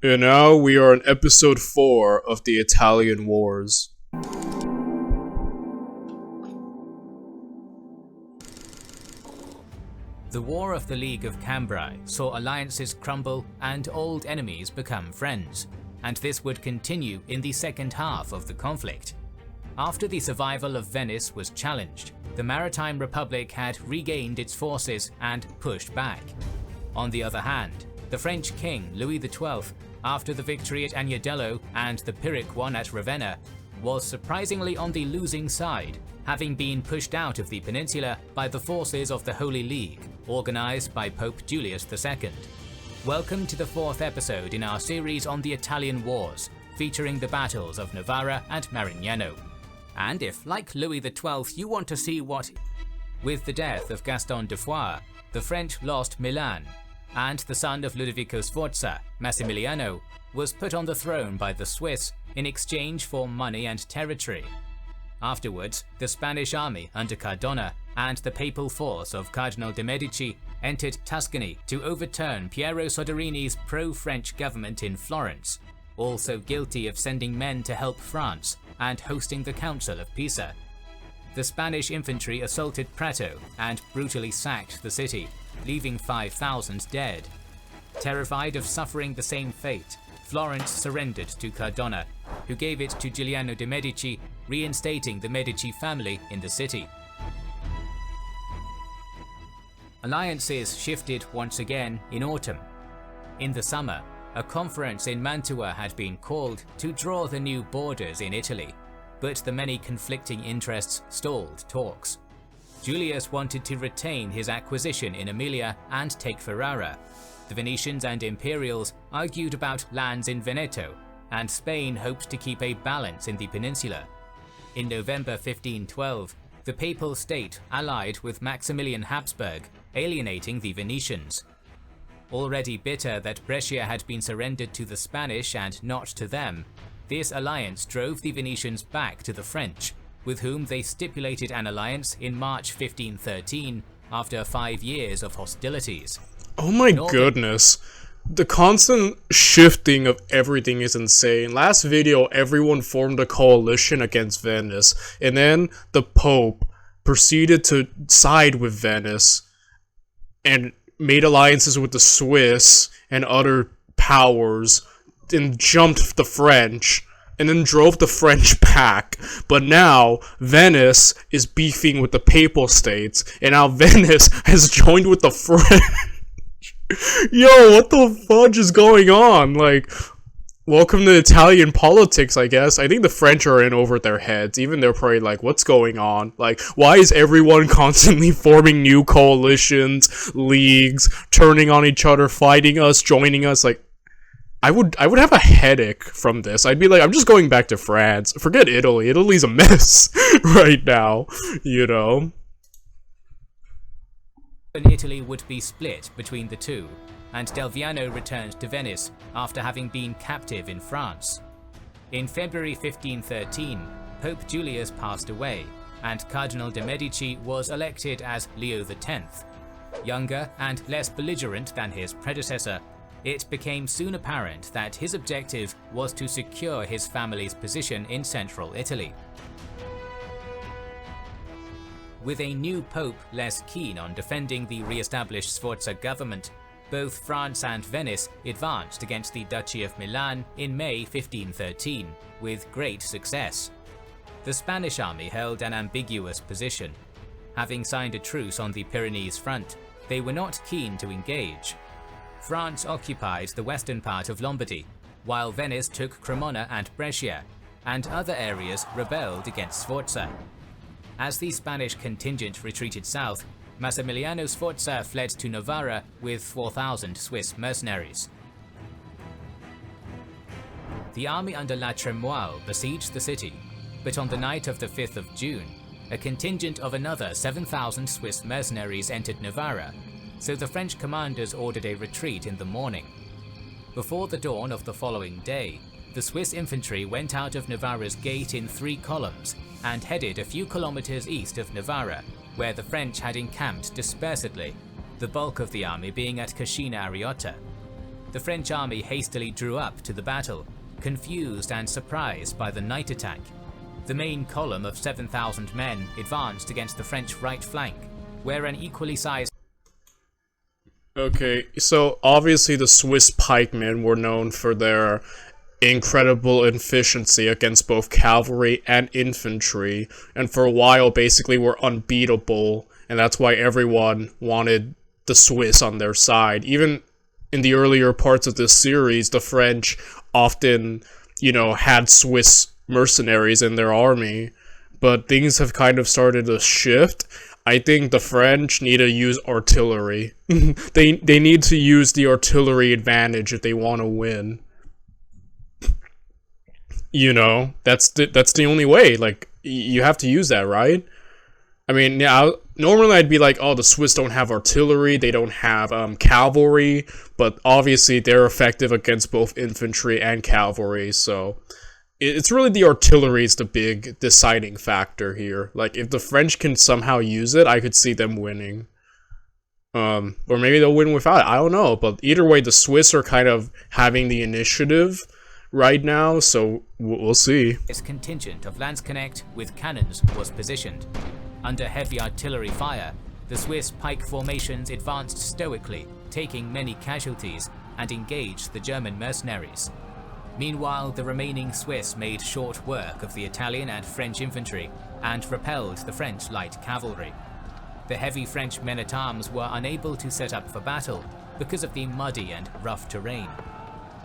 And now we are on episode 4 of the Italian Wars. The War of the League of Cambrai saw alliances crumble and old enemies become friends, and this would continue in the second half of the conflict. After the survival of Venice was challenged, the Maritime Republic had regained its forces and pushed back. On the other hand, the French king Louis XII, after the victory at Agnadello and the Pyrrhic one at Ravenna, was surprisingly on the losing side, having been pushed out of the peninsula by the forces of the Holy League, organized by Pope Julius II. Welcome to the 4th episode in our series on the Italian Wars, featuring the battles of Novara and Marignano. And if, like Louis XII, you want to see what... With the death of Gaston de Foix, the French lost Milan, and the son of Ludovico Sforza, Massimiliano, was put on the throne by the Swiss in exchange for money and territory. Afterwards, the Spanish army under Cardona and the papal force of Cardinal de' Medici entered Tuscany to overturn Piero Soderini's pro-French government in Florence, also guilty of sending men to help France and hosting the Council of Pisa. The Spanish infantry assaulted Prato and brutally sacked the city, leaving 5,000 dead. Terrified of suffering the same fate, Florence surrendered to Cardona, who gave it to Giuliano de' Medici, reinstating the Medici family in the city. Alliances shifted once again in autumn. In the summer, a conference in Mantua had been called to draw the new borders in Italy, but the many conflicting interests stalled talks. Julius wanted to retain his acquisition in Emilia and take Ferrara. The Venetians and Imperials argued about lands in Veneto, and Spain hoped to keep a balance in the peninsula. In November 1512, the Papal State allied with Maximilian Habsburg, alienating the Venetians. Already bitter that Brescia had been surrendered to the Spanish and not to them, this alliance drove the Venetians back to the French, with whom they stipulated an alliance in March 1513 after 5 years of hostilities. Oh my goodness. The constant shifting of everything is insane. Last video, everyone formed a coalition against Venice, and then the Pope proceeded to side with Venice and made alliances with the Swiss and other powers, and jumped the French, and then drove the French back. But now, Venice is beefing with the Papal States, and now Venice has joined with the French. Yo, what the fudge is going on? Like, welcome to Italian politics, I guess. I think the French are in over their heads. Even they're probably like, what's going on? Like, why is everyone constantly forming new coalitions, leagues, turning on each other, fighting us, joining us? Like, I would have a headache from this. I'd be like, I'm just going back to France. Forget Italy. Italy's a mess right now, you know? Italy would be split between the two, and Delviano returned to Venice after having been captive in France. In February 1513, Pope Julius passed away, and Cardinal de' Medici was elected as Leo X. Younger and less belligerent than his predecessor, it became soon apparent that his objective was to secure his family's position in central Italy. With a new pope less keen on defending the re-established Sforza government, both France and Venice advanced against the Duchy of Milan in May 1513, with great success. The Spanish army held an ambiguous position. Having signed a truce on the Pyrenees front, they were not keen to engage. France occupied the western part of Lombardy, while Venice took Cremona and Brescia, and other areas rebelled against Sforza. As the Spanish contingent retreated south, Massimiliano Sforza fled to Novara with 4,000 Swiss mercenaries. The army under La Tremoille besieged the city, but on the night of the 5th of June, a contingent of another 7,000 Swiss mercenaries entered Novara, so the French commanders ordered a retreat in the morning. Before the dawn of the following day, the Swiss infantry went out of Novara's gate in 3 columns and headed a few kilometers east of Novara, where the French had encamped dispersedly, the bulk of the army being at Cascina Ariota. the French army hastily drew up to the battle, confused and surprised by the night attack. The main column of 7,000 men advanced against the French right flank, where an equally sized... Okay, so obviously the Swiss pikemen were known for their incredible efficiency against both cavalry and infantry, and for a while basically were unbeatable, and that's why everyone wanted the Swiss on their side. Even in the earlier parts of this series, the French often, had Swiss mercenaries in their army, but things have kind of started to shift. I think the French need to use artillery. They need to use the artillery advantage if they want to win. That's the only way. Like, you have to use that, right? I mean, yeah, normally I'd be like, oh, the Swiss don't have artillery, they don't have cavalry, but obviously they're effective against both infantry and cavalry, so it's really the artillery is the big deciding factor here. Like, if the French can somehow use it, I could see them winning. Or maybe they'll win without it, I don't know, but either way, the Swiss are kind of having the initiative right now, so we'll see. Its contingent of Landsknecht with cannons was positioned. Under heavy artillery fire, the Swiss pike formations advanced stoically, taking many casualties, and engaged the German mercenaries. Meanwhile, the remaining Swiss made short work of the Italian and French infantry, and repelled the French light cavalry. The heavy French men-at-arms were unable to set up for battle because of the muddy and rough terrain.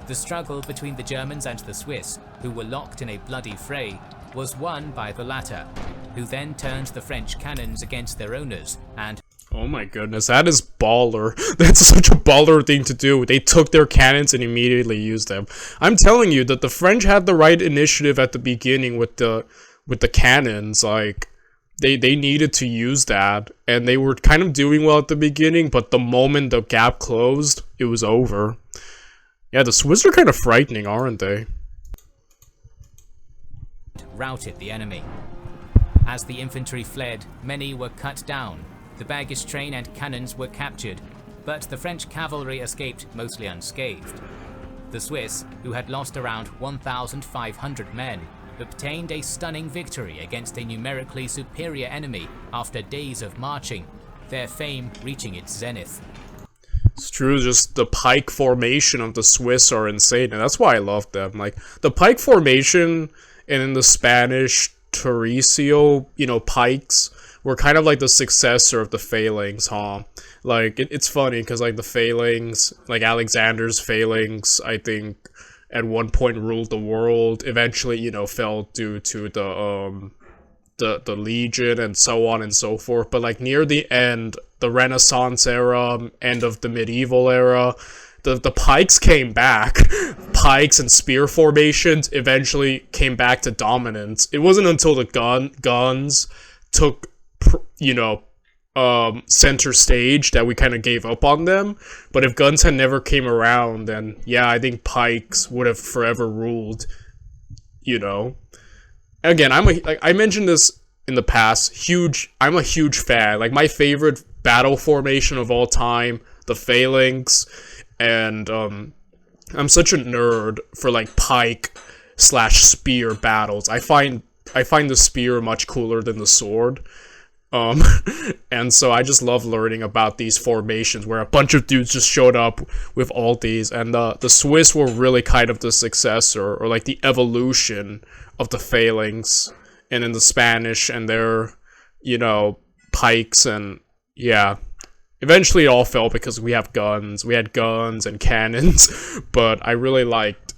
The struggle between the Germans and the Swiss, who were locked in a bloody fray, was won by the latter, who then turned the French cannons against their owners and... Oh my goodness, that is baller. That's such a baller thing to do. They took their cannons and immediately used them. I'm telling you that the French had the right initiative at the beginning with the cannons. Like, they needed to use that, and they were kind of doing well at the beginning, but the moment the gap closed, it was over. Yeah, the Swiss are kind of frightening, aren't they? Routed the enemy. As the infantry fled, many were cut down. The baggage train and cannons were captured, but the French cavalry escaped mostly unscathed. The Swiss, who had lost around 1,500 men, obtained a stunning victory against a numerically superior enemy after days of marching, their fame reaching its zenith. It's true, just the pike formation of the Swiss are insane, and that's why I love them. Like, the pike formation, and in the Spanish Tercio, pikes, were kind of like the successor of the phalanx, huh? Like, it's funny, because, like, the phalanx, like, Alexander's phalanx, I think, at one point ruled the world, eventually, fell due to the Legion and so on and so forth, but, like, near the end, the Renaissance era, end of the medieval era, the pikes came back. Pikes and spear formations eventually came back to dominance. It wasn't until the guns took, center stage that we kind of gave up on them. But if guns had never came around, then yeah, I think pikes would have forever ruled. Again, I mentioned this in the past. I'm a huge fan. Like, my favorite battle formation of all time, the phalanx, and I'm such a nerd for like pike / spear battles. I find the spear much cooler than the sword. And so I just love learning about these formations where a bunch of dudes just showed up with all these, and the Swiss were really kind of the successor, or like the evolution of the phalanx, and in the Spanish and their, pikes, and yeah. Eventually it all fell because we had guns and cannons, but I really liked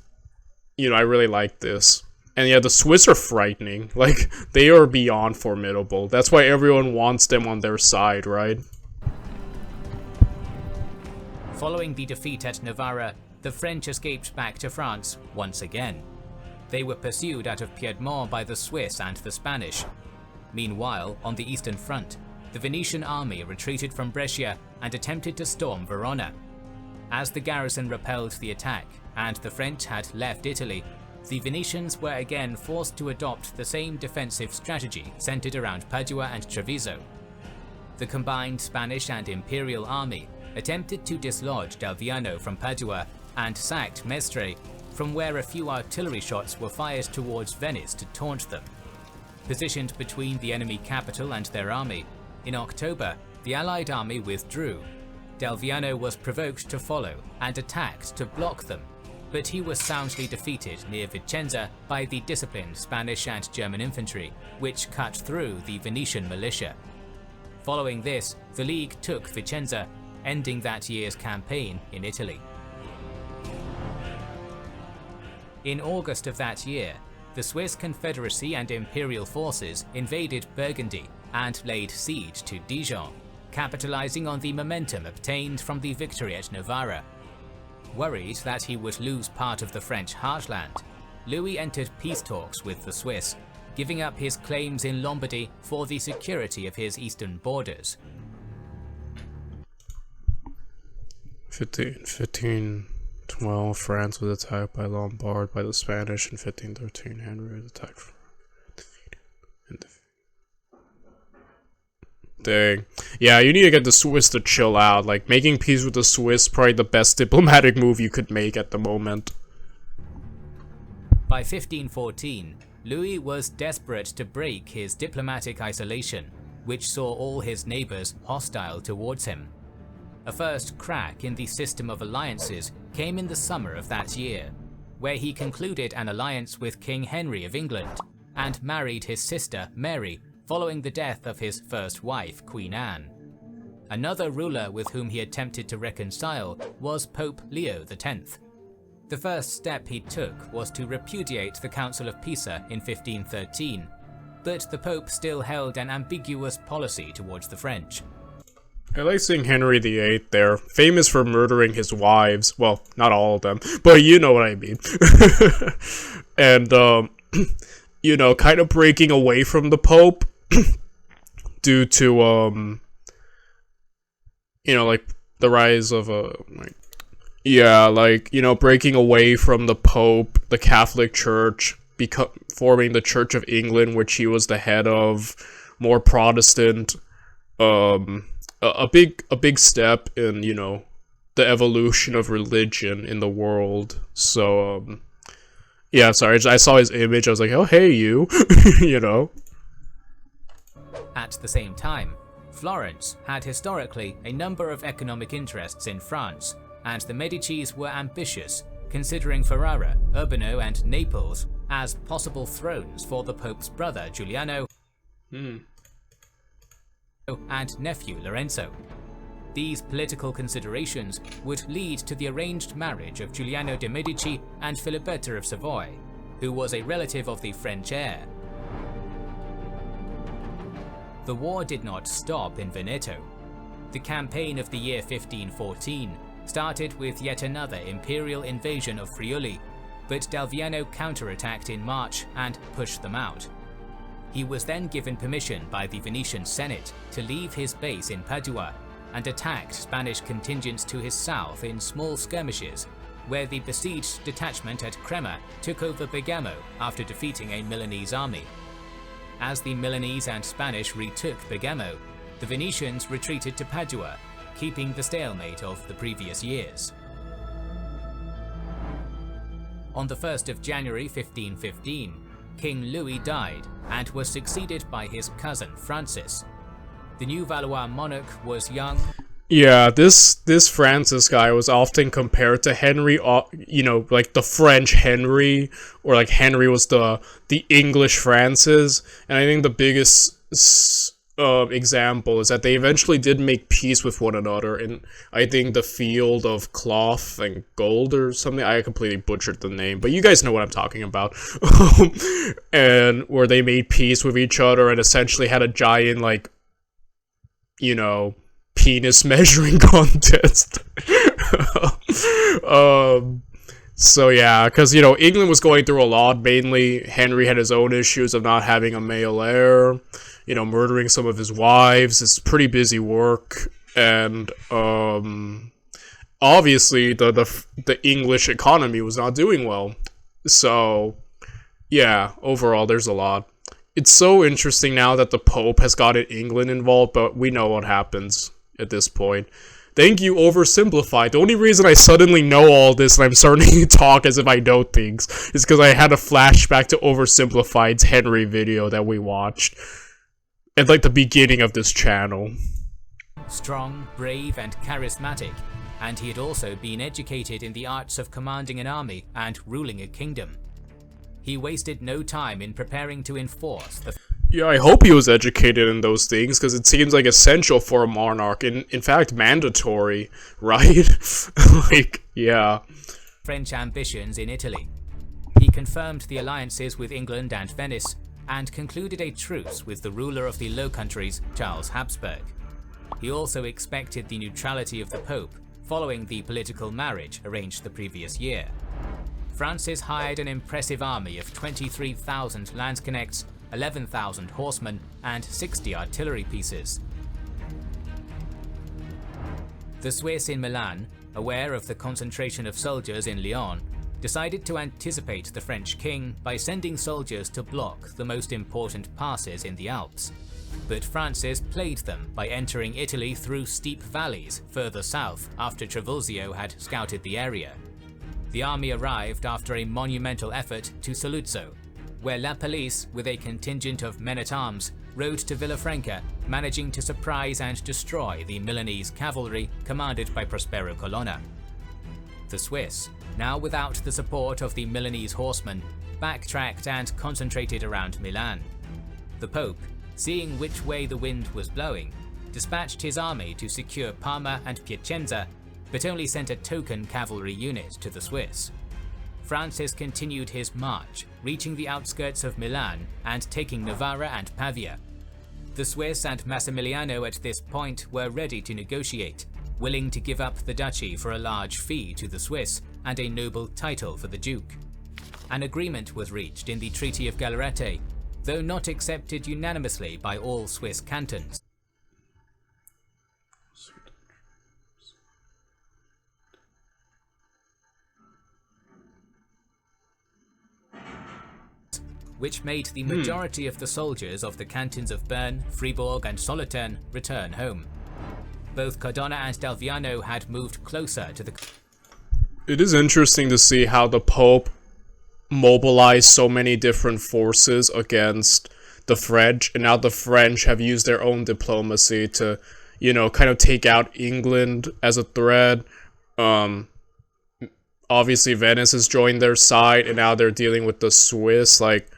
this. And yeah, the Swiss are frightening. Like, they are beyond formidable. That's why everyone wants them on their side, right? Following the defeat at Novara, the French escaped back to France once again. They were pursued out of Piedmont by the Swiss and the Spanish. Meanwhile, on the Eastern Front, the Venetian army retreated from Brescia and attempted to storm Verona. As the garrison repelled the attack, and the French had left Italy, the Venetians were again forced to adopt the same defensive strategy centered around Padua and Treviso. The combined Spanish and Imperial army attempted to dislodge Delviano from Padua and sacked Mestre, from where a few artillery shots were fired towards Venice to taunt them. Positioned between the enemy capital and their army, in October, the Allied army withdrew. Delviano was provoked to follow and attacked to block them, but he was soundly defeated near Vicenza by the disciplined Spanish and German infantry, which cut through the Venetian militia. Following this, the League took Vicenza, ending that year's campaign in Italy. In August of that year, the Swiss Confederacy and Imperial forces invaded Burgundy and laid siege to Dijon, capitalizing on the momentum obtained from the victory at Novara. Worried that he would lose part of the French heartland, Louis entered peace talks with the Swiss, giving up his claims in Lombardy for the security of his eastern borders. 1512, France was attacked by Lombard by the Spanish. In 1513, Henry was attacked from Dang. Yeah, you need to get the Swiss to chill out. Like, making peace with the Swiss, probably the best diplomatic move you could make at the moment. By 1514, Louis was desperate to break his diplomatic isolation, which saw all his neighbors hostile towards him. A first crack in the system of alliances came in the summer of that year, where he concluded an alliance with King Henry of England and married his sister Mary following the death of his first wife, Queen Anne. Another ruler with whom he attempted to reconcile was Pope Leo X. The first step he took was to repudiate the Council of Pisa in 1513, but the Pope still held an ambiguous policy towards the French. I like seeing Henry VIII there, famous for murdering his wives. Well, not all of them, but you know what I mean. And, you know, kind of breaking away from the Pope due to, you know, like, the rise of, breaking away from the Pope, the Catholic Church, forming the Church of England, which he was the head of, more Protestant, a big step in, you know, the evolution of religion in the world. So, yeah, sorry, I saw his image, I was like, oh, hey, you, you know. At the same time, Florence had historically a number of economic interests in France, and the Medicis were ambitious, considering Ferrara, Urbino, and Naples as possible thrones for the Pope's brother Giuliano and nephew Lorenzo. These political considerations would lead to the arranged marriage of Giuliano de' Medici and Filiberta of Savoy, who was a relative of the French heir. The war did not stop in Veneto. The campaign of the year 1514 started with yet another imperial invasion of Friuli, but Delviano counterattacked in March and pushed them out. He was then given permission by the Venetian Senate to leave his base in Padua and attacked Spanish contingents to his south in small skirmishes, where the besieged detachment at Crema took over Bergamo after defeating a Milanese army. As the Milanese and Spanish retook Bergamo, the Venetians retreated to Padua, keeping the stalemate of the previous years. On the 1st of January 1515, King Louis died and was succeeded by his cousin Francis. The new Valois monarch was young. Yeah, this Francis guy was often compared to Henry, you know, like the French Henry, or like Henry was the English Francis. And I think the biggest example is that they eventually did make peace with one another in, I think, the Field of Cloth and Gold or something. I completely butchered the name, but you guys know what I'm talking about. And where they made peace with each other and essentially had a giant, like, you know, penis measuring contest. So yeah, because, you know, England was going through a lot. Mainly, Henry had his own issues of not having a male heir, you know, murdering some of his wives. It's pretty busy work, and obviously the English economy was not doing well. So yeah, overall, there's a lot. It's so interesting now that the Pope has gotten England involved, but we know what happens at this point. Thank you, oversimplified. The only reason I suddenly know all this and I'm starting to talk as if I know things is because I had a flashback to oversimplified's Henry video that we watched at like the beginning of this channel. Strong, brave, and charismatic, and he had also been educated in the arts of commanding an army and ruling a kingdom. He wasted no time in preparing to enforce the Yeah, I hope he was educated in those things, because it seems like essential for a monarch, and in fact mandatory, right? Like, yeah. French ambitions in Italy. He confirmed the alliances with England and Venice, and concluded a truce with the ruler of the Low Countries, Charles Habsburg. He also expected the neutrality of the Pope, following the political marriage arranged the previous year. Francis hired an impressive army of 23,000 Landsknechts, 11,000 horsemen, and 60 artillery pieces. The Swiss in Milan, aware of the concentration of soldiers in Lyon, decided to anticipate the French king by sending soldiers to block the most important passes in the Alps. But Francis played them by entering Italy through steep valleys further south after Trivulzio had scouted the area. The army arrived after a monumental effort to Saluzzo, where La Police, with a contingent of men-at-arms, rode to Villafranca, managing to surprise and destroy the Milanese cavalry commanded by Prospero Colonna. The Swiss, now without the support of the Milanese horsemen, backtracked and concentrated around Milan. The Pope, seeing which way the wind was blowing, dispatched his army to secure Parma and Piacenza, but only sent a token cavalry unit to the Swiss. Francis continued his march, reaching the outskirts of Milan and taking Novara and Pavia. The Swiss and Massimiliano at this point were ready to negotiate, willing to give up the duchy for a large fee to the Swiss and a noble title for the Duke. An agreement was reached in the Treaty of Gallarete, though not accepted unanimously by all Swiss cantons. Which made the majority of the soldiers of the cantons of Bern, Fribourg, and Solothurn return home. Both Cardona and Delviano had moved closer to the... It is interesting to see how the Pope mobilized so many different forces against the French, and now the French have used their own diplomacy to, you know, kind of take out England as a threat. Obviously Venice has joined their side, and now they're dealing with the Swiss. Like,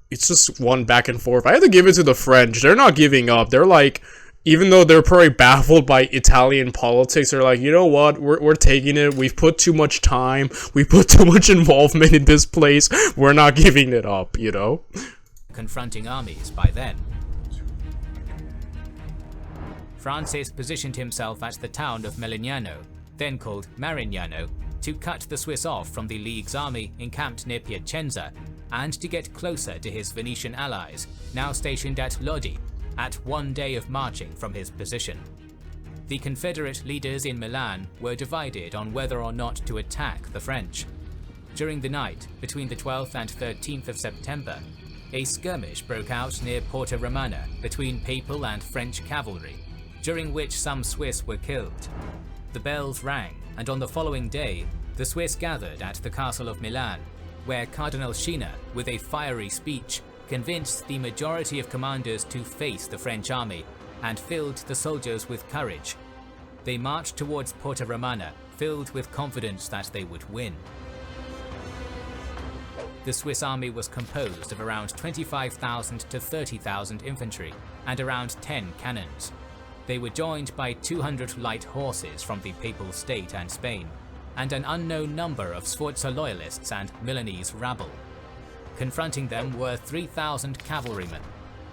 it's just one back and forth. I have to give it to the French. They're not giving up. They're like, even though they're probably baffled by Italian politics, they're like, you know what, we're taking it. We've put too much time. We put too much involvement in this place. We're not giving it up, you know? Confronting armies by then. Francis positioned himself at the town of Melignano, then called Marignano, to cut the Swiss off from the League's army encamped near Piacenza, and to get closer to his Venetian allies, now stationed at Lodi, at 1 day of marching from his position. The Confederate leaders in Milan were divided on whether or not to attack the French. During the night, between the 12th and 13th of September, a skirmish broke out near Porta Romana between Papal and French cavalry, during which some Swiss were killed. The bells rang, and on the following day, the Swiss gathered at the castle of Milan, where Cardinal Scina, with a fiery speech, convinced the majority of commanders to face the French army, and filled the soldiers with courage. They marched towards Porta Romana, filled with confidence that they would win. The Swiss army was composed of around 25,000 to 30,000 infantry, and around 10 cannons. They were joined by 200 light horses from the Papal State and Spain, and an unknown number of Sforza loyalists and Milanese rabble. Confronting them were 3,000 cavalrymen,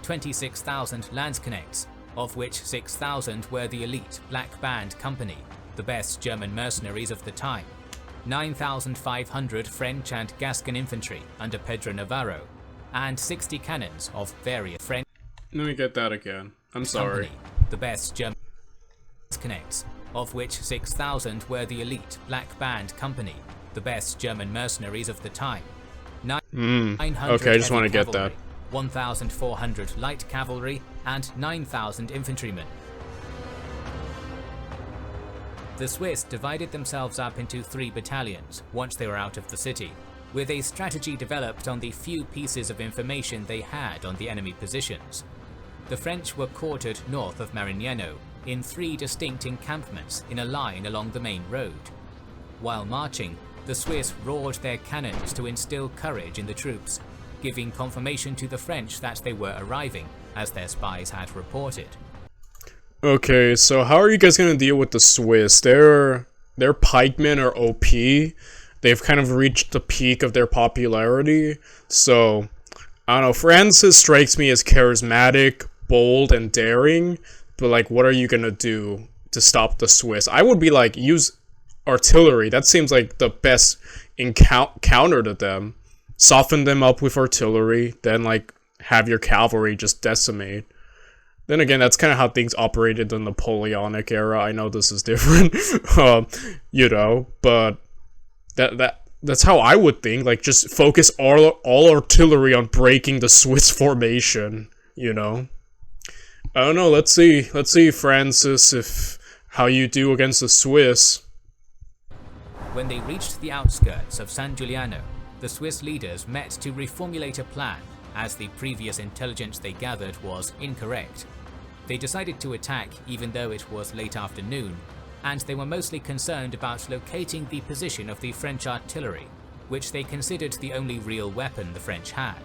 26,000 Landsknechts, of which 6,000 were the elite Black Band Company, the best German mercenaries of the time, 9,500 French and Gascon infantry under Pedro Navarro, and 60 cannons of various French. Let me get that again. I'm sorry. Company, the best German Landsknechts, of which 6,000 were the elite Black Band Company, the best German mercenaries of the time. 900 okay, I just want to get that. 1,400 light cavalry, and 9,000 infantrymen. The Swiss divided themselves up into 3 battalions once they were out of the city, with a strategy developed on the few pieces of information they had on the enemy positions. The French were quartered north of Marignano in 3 distinct encampments in a line along the main road. While marching, the Swiss roared their cannons to instill courage in the troops, giving confirmation to the French that they were arriving, as their spies had reported. Okay, so how are you guys gonna deal with the Swiss? Their pikemen are OP. They've kind of reached the peak of their popularity. So, I don't know, Francis strikes me as charismatic, bold, and daring. But like, what are you gonna do to stop the Swiss? I would be like, use artillery. That seems like the best counter to them. Soften them up with artillery, then like have your cavalry just decimate. Then again, that's kind of how things operated in the Napoleonic era. I know this is different, you know, but that's how I would think. Like, just focus all artillery on breaking the Swiss formation, you know. I don't know. Let's see, Francis, if how you do against the Swiss. When they reached the outskirts of San Giuliano, the Swiss leaders met to reformulate a plan, as the previous intelligence they gathered was incorrect. They decided to attack even though it was late afternoon, and they were mostly concerned about locating the position of the French artillery, which they considered the only real weapon the French had.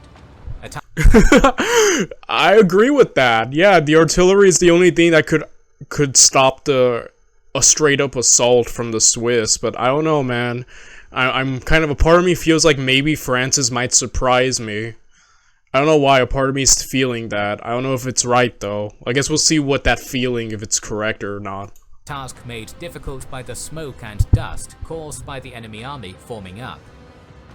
I agree with that. Yeah, the artillery is the only thing that could stop a straight up assault from the Swiss, but I don't know, man. I'm kind of, a part of me feels like maybe Francis might surprise me. I don't know why, a part of me is feeling that. I don't know if it's right, though. I guess we'll see what that feeling, if it's correct or not. Task made difficult by the smoke and dust caused by the enemy army forming up.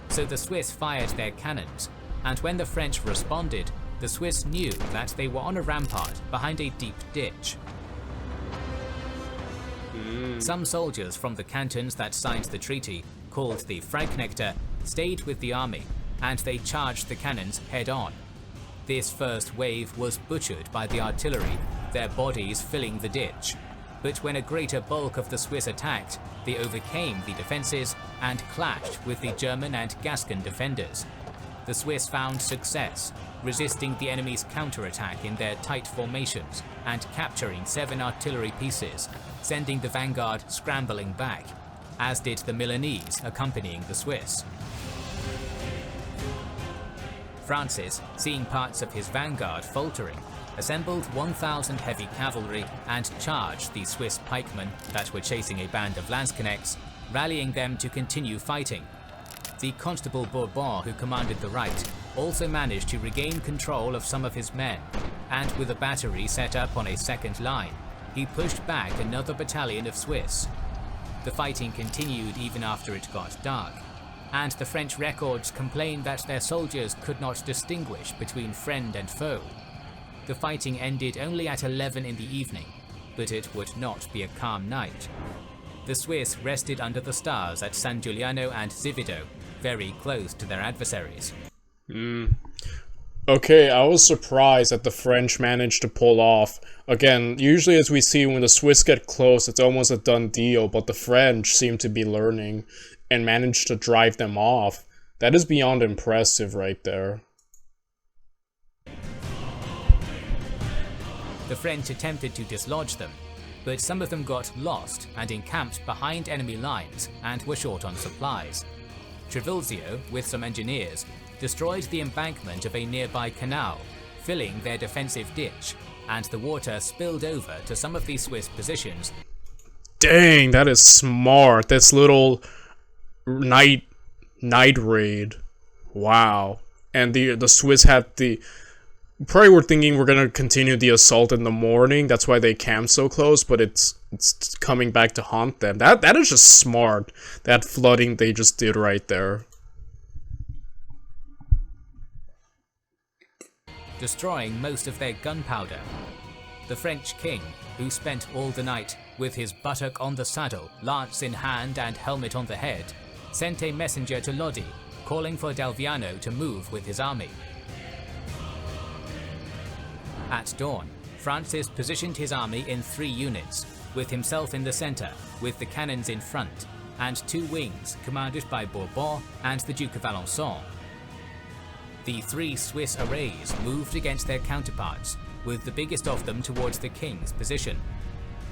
So the Swiss fired their cannons, and when the French responded, the Swiss knew that they were on a rampart behind a deep ditch. Some soldiers from the cantons that signed the treaty, called the Freiknechte, stayed with the army, and they charged the cannons head-on. This first wave was butchered by the artillery, their bodies filling the ditch. But when a greater bulk of the Swiss attacked, they overcame the defences and clashed with the German and Gascon defenders. The Swiss found success, resisting the enemy's counterattack in their tight formations and capturing 7 artillery pieces, sending the vanguard scrambling back, as did the Milanese accompanying the Swiss. Francis, seeing parts of his vanguard faltering, assembled 1,000 heavy cavalry and charged the Swiss pikemen that were chasing a band of Landsknechts, rallying them to continue fighting. The Constable Bourbon, who commanded the right, also managed to regain control of some of his men, and with a battery set up on a second line, he pushed back another battalion of Swiss. The fighting continued even after it got dark, and the French records complain that their soldiers could not distinguish between friend and foe. The fighting ended only at 11 in the evening, but it would not be a calm night. The Swiss rested under the stars at San Giuliano and Zivido, very close to their adversaries. Okay, I was surprised that the French managed to pull off. Again, usually as we see when the Swiss get close, it's almost a done deal, but the French seem to be learning and managed to drive them off. That is beyond impressive right there. The French attempted to dislodge them, but some of them got lost and encamped behind enemy lines and were short on supplies. Trivulzio, with some engineers, destroyed the embankment of a nearby canal, filling their defensive ditch, and the water spilled over to some of the Swiss positions. Dang, that is smart. This little night raid. Wow. And the Swiss had probably were thinking we're gonna continue the assault in the morning. That's why they camped so close, but it's coming back to haunt them. That is just smart. That flooding they just did right there. Destroying most of their gunpowder. The French king, who spent all the night with his buttock on the saddle, lance in hand and helmet on the head, sent a messenger to Lodi, calling for Delviano to move with his army. At dawn, Francis positioned his army in 3 units, with himself in the center, with the cannons in front, and 2 wings commanded by Bourbon and the Duke of Alençon. The 3 Swiss arrays moved against their counterparts, with the biggest of them towards the king's position.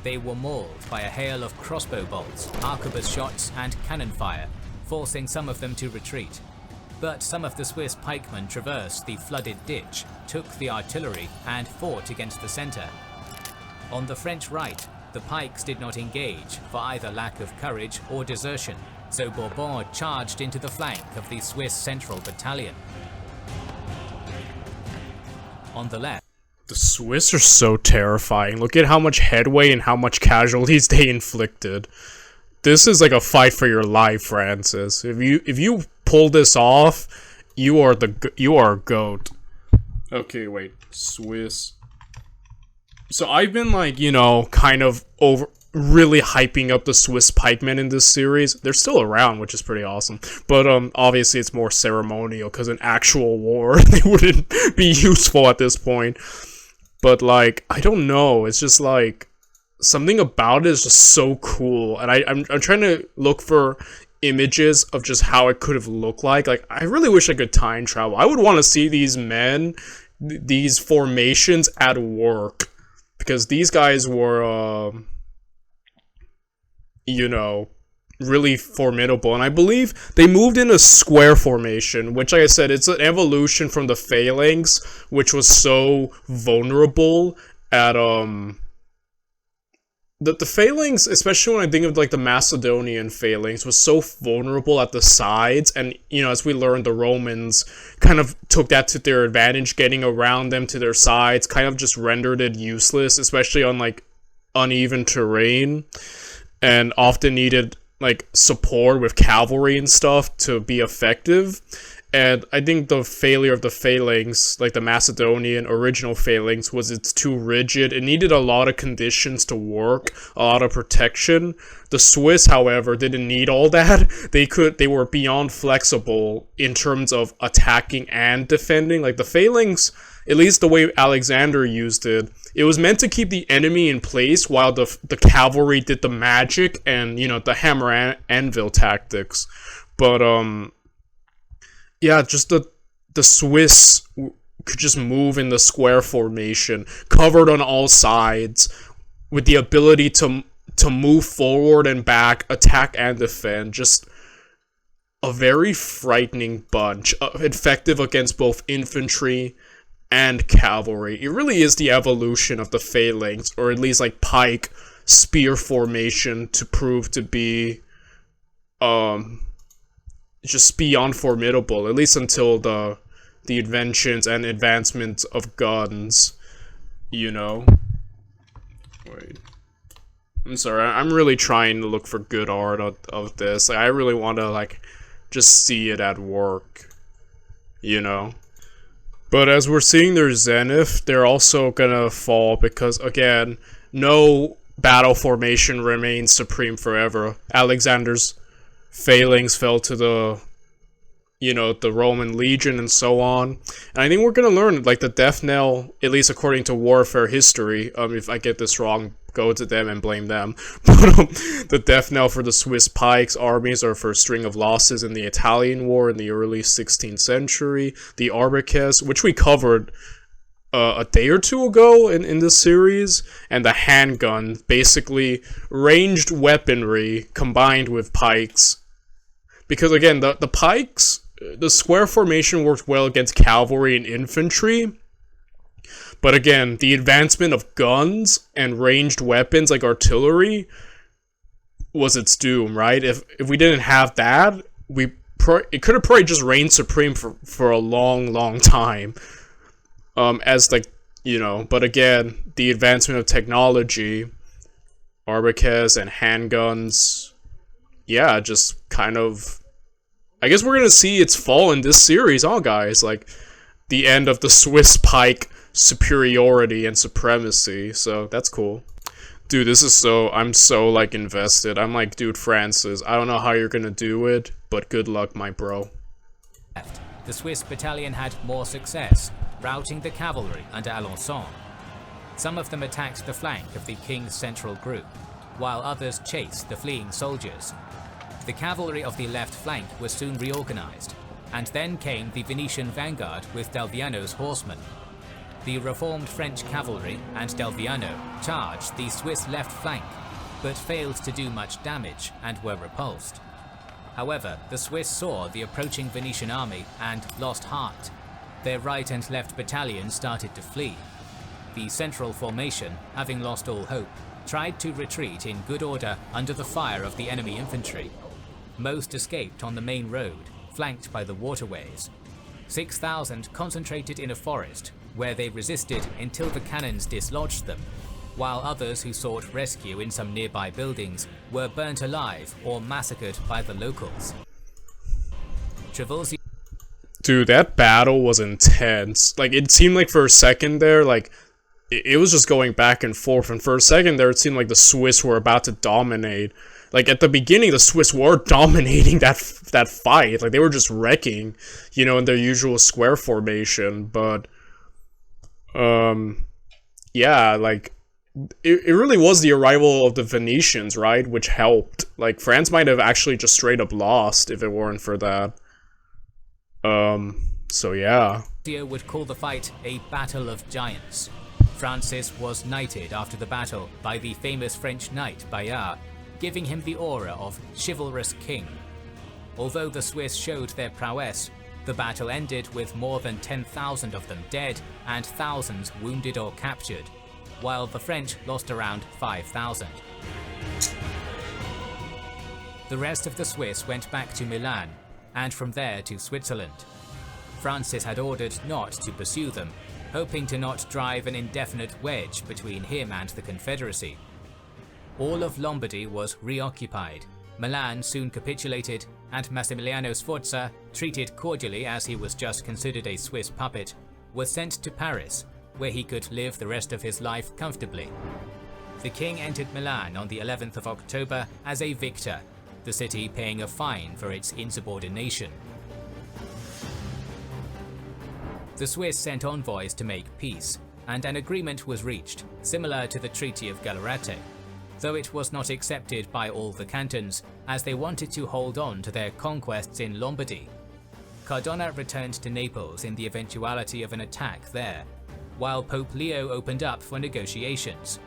They were mauled by a hail of crossbow bolts, arquebus shots, and cannon fire, forcing some of them to retreat. But some of the Swiss pikemen traversed the flooded ditch, took the artillery, and fought against the center. On the French right, the pikes did not engage for either lack of courage or desertion, so Bourbon charged into the flank of the Swiss Central Battalion. On the left, the Swiss are so terrifying. Look at how much headway and how much casualties they inflicted. This is like a fight for your life, Francis. If you pull this off, you are a goat. Okay, wait. Swiss. So I've been like, kind of really hyping up the Swiss pikemen in this series. They're still around, which is pretty awesome. But obviously it's more ceremonial because in actual war they wouldn't be useful at this point. But like, I don't know. It's just like something about it is just so cool, and I'm trying to look for images of just how it could have looked like. Like, I really wish I could time travel. I would want to see these men, these formations at work, because these guys were, really formidable. And I believe they moved in a square formation, which, like I said, it's an evolution from the phalanx, which was so vulnerable at, the phalanx, especially when I think of like the Macedonian phalanx, was so vulnerable at the sides, and as we learned, the Romans kind of took that to their advantage, getting around them to their sides, kind of just rendered it useless, especially on like uneven terrain, and often needed like support with cavalry and stuff to be effective. And I think the failure of the phalanx, like the Macedonian original phalanx, was it's too rigid. It needed a lot of conditions to work, a lot of protection. The Swiss, however, didn't need all that. They were beyond flexible in terms of attacking and defending. Like the phalanx, at least the way Alexander used it, it was meant to keep the enemy in place while the cavalry did the magic and, the hammer and anvil tactics. But, yeah, just the Swiss could just move in the square formation, covered on all sides, with the ability to move forward and back, attack and defend. Just a very frightening bunch, effective against both infantry and cavalry. It really is the evolution of the phalanx, or at least like pike spear formation, to prove to be just beyond formidable, at least until the inventions and advancements of guns, Wait. I'm sorry, I'm really trying to look for good art of this. Like, I really want to, like, just see it at work, But as we're seeing their zenith, they're also gonna fall because, again, no battle formation remains supreme forever. Alexander's phalanx fell to the Roman legion and so on. And I think we're gonna learn, like, the death knell, at least according to warfare history. If I get this wrong, go to them and blame them. But the death knell for the Swiss pikes armies are for a string of losses in the Italian War in the early 16th century. The arquebus, which we covered a day or two ago in this series, and the handgun, basically ranged weaponry combined with pikes. Because again, the pikes, the square formation worked well against cavalry and infantry, but again, the advancement of guns and ranged weapons like artillery was its doom, right? If we didn't have that, it could have probably just reigned supreme for a long time. But again, the advancement of technology, arquebus and handguns, yeah, just kind of, I guess we're gonna see its fall in this series, huh, guys? Like, the end of the Swiss pike superiority and supremacy, so that's cool. Dude, I'm so, like, invested. I'm like, dude, Francis, I don't know how you're gonna do it, but good luck, my bro. The Swiss battalion had more success, routing the cavalry under Alençon. Some of them attacked the flank of the king's central group, while others chased the fleeing soldiers. The cavalry of the left flank was soon reorganized, and then came the Venetian vanguard with Delviano's horsemen. The reformed French cavalry and Delviano charged the Swiss left flank, but failed to do much damage and were repulsed. However, the Swiss saw the approaching Venetian army and lost heart. Their right and left battalions started to flee. The central formation, having lost all hope, tried to retreat in good order under the fire of the enemy infantry. Most escaped on the main road, flanked by the waterways. 6,000 concentrated in a forest, where they resisted until the cannons dislodged them, while others who sought rescue in some nearby buildings were burnt alive or massacred by the locals. Trivulzio. Dude, that battle was intense. Like, it seemed like for a second there, like, it was just going back and forth, and for a second there, it seemed like the Swiss were about to dominate. Like, at the beginning, the Swiss were dominating that fight. Like, they were just wrecking, you know, in their usual square formation, but, yeah, like, it really was the arrival of the Venetians, right, which helped. Like, France might have actually just straight up lost if it weren't for that. So yeah. Would call the fight a battle of giants. Francis was knighted after the battle by the famous French knight Bayard, giving him the aura of chivalrous king. Although the Swiss showed their prowess, the battle ended with more than 10,000 of them dead and thousands wounded or captured, while the French lost around 5,000. The rest of the Swiss went back to Milan, and from there to Switzerland. Francis had ordered not to pursue them, hoping to not drive an indefinite wedge between him and the Confederacy. All of Lombardy was reoccupied, Milan soon capitulated, and Massimiliano Sforza, treated cordially as he was just considered a Swiss puppet, was sent to Paris, where he could live the rest of his life comfortably. The king entered Milan on the 11th of October as a victor, the city paying a fine for its insubordination. The Swiss sent envoys to make peace, and an agreement was reached, similar to the Treaty of Gallarate, though it was not accepted by all the cantons, as they wanted to hold on to their conquests in Lombardy. Cardona returned to Naples in the eventuality of an attack there, while Pope Leo opened up for negotiations.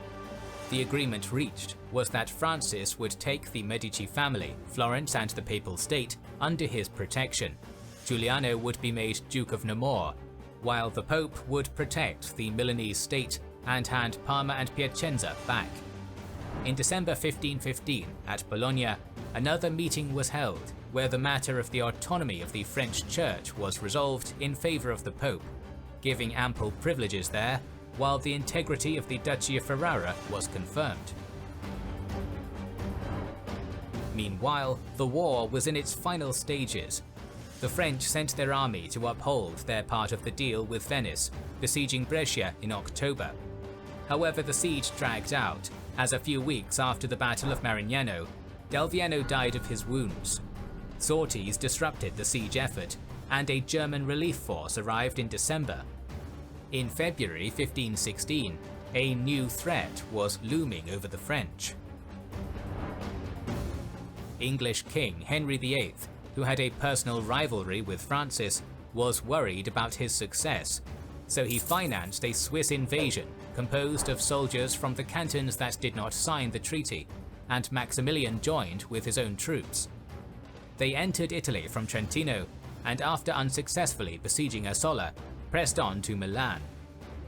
The agreement reached was that Francis would take the Medici family, Florence and the Papal State, under his protection. Giuliano would be made Duke of Nemours, while the Pope would protect the Milanese state and hand Parma and Piacenza back. In December 1515, at Bologna, another meeting was held, where the matter of the autonomy of the French Church was resolved in favour of the Pope, giving ample privileges there, while the integrity of the Duchy of Ferrara was confirmed. Meanwhile, the war was in its final stages. The French sent their army to uphold their part of the deal with Venice, besieging Brescia in October. However, the siege dragged out, as a few weeks after the Battle of Marignano, Delviano died of his wounds. Sorties disrupted the siege effort, and a German relief force arrived in December. In February 1516, a new threat was looming over the French. English King Henry VIII, who had a personal rivalry with Francis, was worried about his success, so he financed a Swiss invasion composed of soldiers from the cantons that did not sign the treaty, and Maximilian joined with his own troops. They entered Italy from Trentino, and after unsuccessfully besieging Assola, pressed on to Milan.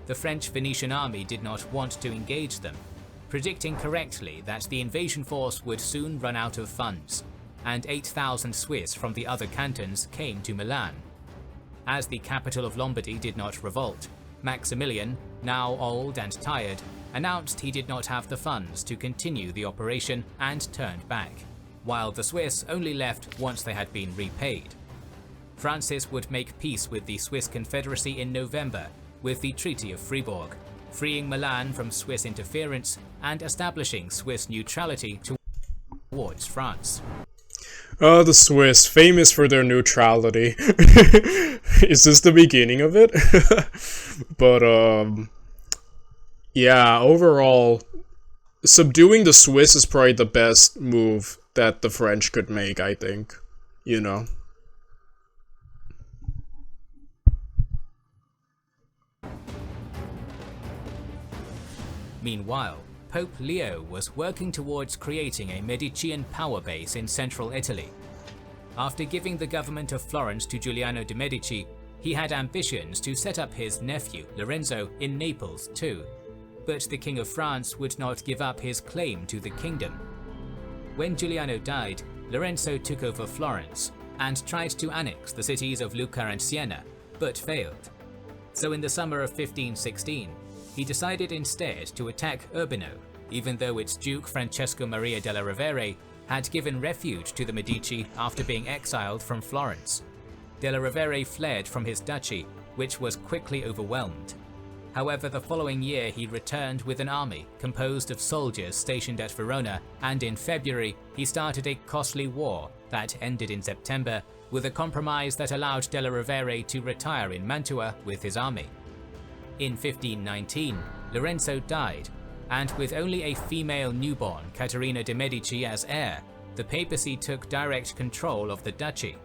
The French Venetian army did not want to engage them, predicting correctly that the invasion force would soon run out of funds, and 8,000 Swiss from the other cantons came to Milan. As the capital of Lombardy did not revolt, Maximilian, now old and tired, announced he did not have the funds to continue the operation and turned back, while the Swiss only left once they had been repaid. Francis would make peace with the Swiss Confederacy in November with the Treaty of Fribourg, freeing Milan from Swiss interference and establishing Swiss neutrality towards France. The Swiss, famous for their neutrality. Is this the beginning of it? But, yeah, overall, subduing the Swiss is probably the best move that the French could make, I think. You know. Meanwhile, Pope Leo was working towards creating a Medician power base in central Italy. After giving the government of Florence to Giuliano de' Medici, he had ambitions to set up his nephew, Lorenzo, in Naples too. But the King of France would not give up his claim to the kingdom. When Giuliano died, Lorenzo took over Florence and tried to annex the cities of Lucca and Siena, but failed. So in the summer of 1516, he decided instead to attack Urbino, even though its Duke Francesco Maria della Rovere had given refuge to the Medici after being exiled from Florence. Della Rovere fled from his duchy, which was quickly overwhelmed. However, the following year he returned with an army composed of soldiers stationed at Verona, and in February he started a costly war that ended in September with a compromise that allowed Della Rovere to retire in Mantua with his army. In 1519, Lorenzo died, and with only a female newborn, Caterina de' Medici, as heir, the papacy took direct control of the duchy.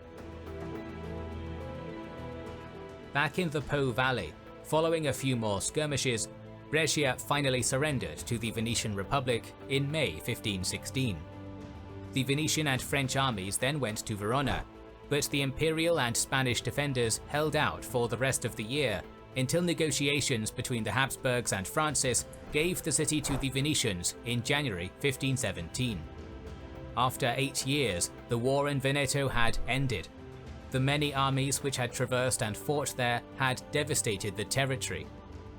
Back in the Po Valley, following a few more skirmishes, Brescia finally surrendered to the Venetian Republic in May 1516. The Venetian and French armies then went to Verona, but the Imperial and Spanish defenders held out for the rest of the year, until negotiations between the Habsburgs and Francis gave the city to the Venetians in January 1517. After 8 years, the war in Veneto had ended. The many armies which had traversed and fought there had devastated the territory.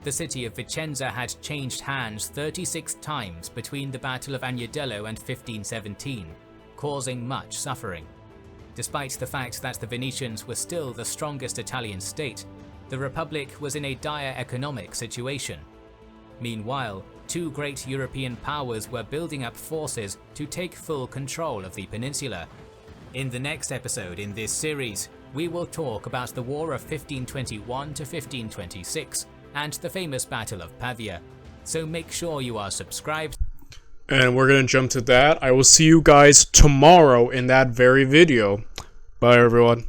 The city of Vicenza had changed hands 36 times between the Battle of Agnadello and 1517, causing much suffering. Despite the fact that the Venetians were still the strongest Italian state, the Republic was in a dire economic situation. Meanwhile, two great European powers were building up forces to take full control of the peninsula. In the next episode in this series, we will talk about the War of 1521 to 1526 and the famous Battle of Pavia. So make sure you are subscribed. And we're gonna jump to that. I will see you guys tomorrow in that very video. Bye, everyone.